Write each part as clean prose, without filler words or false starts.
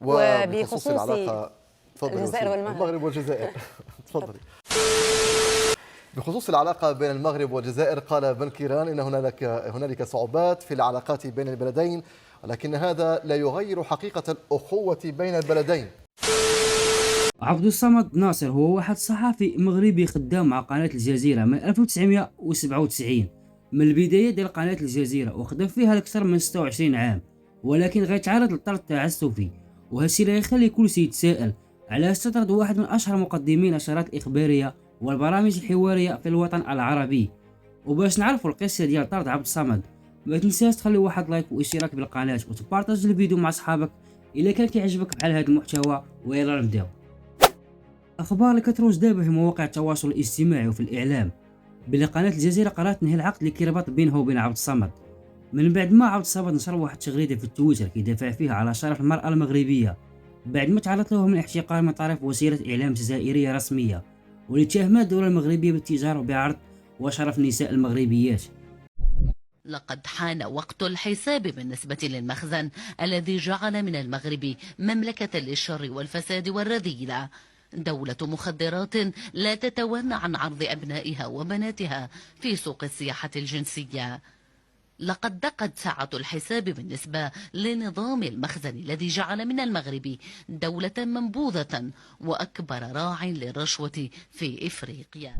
وبخصوص وبخصوص العلاقة الجزائر والمغرب. المغرب والجزائر تفضلي. بخصوص العلاقة بين المغرب والجزائر قال بن كيران إن هنالك صعوبات في العلاقات بين البلدين، ولكن هذا لا يغير حقيقة الأخوة بين البلدين. عبد الصمد ناصر هو واحد صحفي مغربي خدام مع قناة الجزيرة من 1997 من البداية ديال قناة الجزيرة، وخدم فيها لأكثر من 26 عام، ولكن غيتعرض للطرد التعسفي، وهادشي اللي غيخلي كلشي يتساءل علاش تطرد واحد من أشهر مقدمي النشرات الإخبارية والبرامج الحوارية في الوطن العربي. وباش نعرفوا القصة ديال طرد عبد الصمد ما تنساش تخلي واحد لايك واشتراك بالقناة وتبارطاج الفيديو مع صحابك إلا كان كيعجبك بحال هذا المحتوى. ويلا نبداو. اخبار اللي كتروج دابا في مواقع التواصل الاجتماعي وفي الاعلام بلي قناه الجزيره قررت تنهي العقد اللي كيربط بينها وبين عبد الصمد من بعد ما عبد الصمد نشر واحد التغريده في التويتر كيدافع فيها على شرف المراه المغربيه بعد ما تعرض له من احتقار من طرف وسيله اعلام جزائريه رسميه واللي اتهمت الدوله المغربيه بالتجاره بعرض وشرف النساء المغربيات. لقد حان وقت الحساب بالنسبة للمخزن الذي جعل من المغرب مملكة للشر والفساد والرذيلة، دولة مخدرات لا تتوانى عن عرض أبنائها وبناتها في سوق السياحة الجنسية. لقد دقت ساعة الحساب بالنسبة لنظام المخزن الذي جعل من المغرب دولة منبوذة وأكبر راع للرشوة في إفريقيا.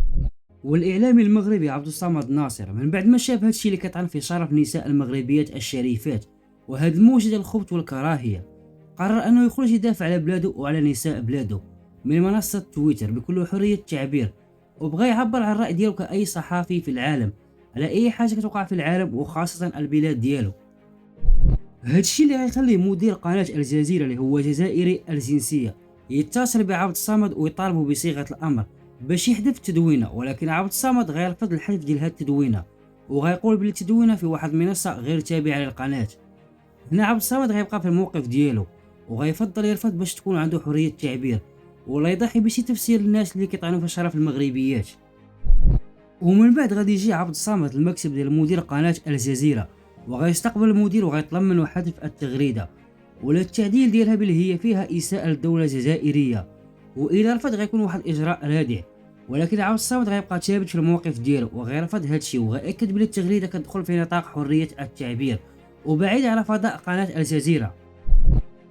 والاعلامي المغربي عبد الصمد ناصر من بعد ما شاف هادشي اللي كيطعن في شرف النساء المغربيات الشريفات وهاد الموجه ديال الخبث والكراهيه، قرر انه يخرج يدافع على بلاده وعلى نساء بلاده من منصه تويتر بكل حريه التعبير، وبغى يعبر عن الراي ديالو كاي صحافي في العالم على اي حاجه كتوقع في العالم وخاصه البلاد ديالو. هادشي اللي غيخلي مدير قناه الجزيره اللي هو جزائري الجنسيه يتصل بعبد الصمد ويطالبه بصيغه الامر باش يحذف التدوينه، ولكن عبد الصمد غيرفض الحذف ديال هاد التدوينه وغيقول بلي التدوينه في واحد المنصه غير تابعه للقناه. هنا عبد الصمد غيبقى في الموقف ديالو وغيفضل يرفض باش تكون عنده حريه التعبير ولا يضحي بشي تفسير للناس اللي كيطعنوا في شرف المغربيات. ومن بعد غادي يجي عبد الصمد المكتب ديال مدير قناه الجزيره وغيستقبل المدير وغيطلب منه حذف التغريده ولا التعديل ديالها باللي هي فيها اساءه للدوله الجزائريه، والى رفض غيكون واحد الاجراء رادع. ولكن عبد الصمد غيبقى ثابت في الموقف ديالو وغيرفض هادشي وغيأكد بلي التغريده كتدخل في نطاق حريه التعبير وبعيد على فضاء قناه الجزيره.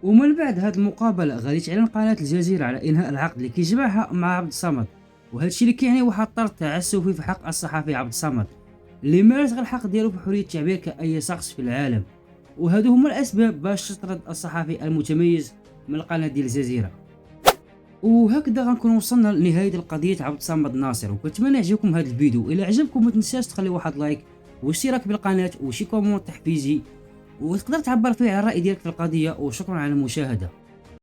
ومن بعد هاد المقابله غادي تعلن قناه الجزيره على انهاء العقد اللي كيجمعها مع عبد الصمد، وهادشي اللي كيعني واحد الطرد تعسفي في حق الصحفي عبد الصمد اللي مارس غير الحق ديالو في حريه التعبير كاي شخص في العالم. وهادو هما الاسباب باش تطرد الصحفي المتميز من القناه ديال الجزيره. وهكذا غنكون وصلنا لنهايه القضيه عبد الصمد ناصر، وكنتمنى يعجبكم هذا الفيديو. الى عجبكم ما تنساش تخلي واحد لايك واشتراك بالقناه وشي كومونت تحفيزي وتقدر تعبر فيه على الراي ديالك في القضيه. وشكرا على المشاهده.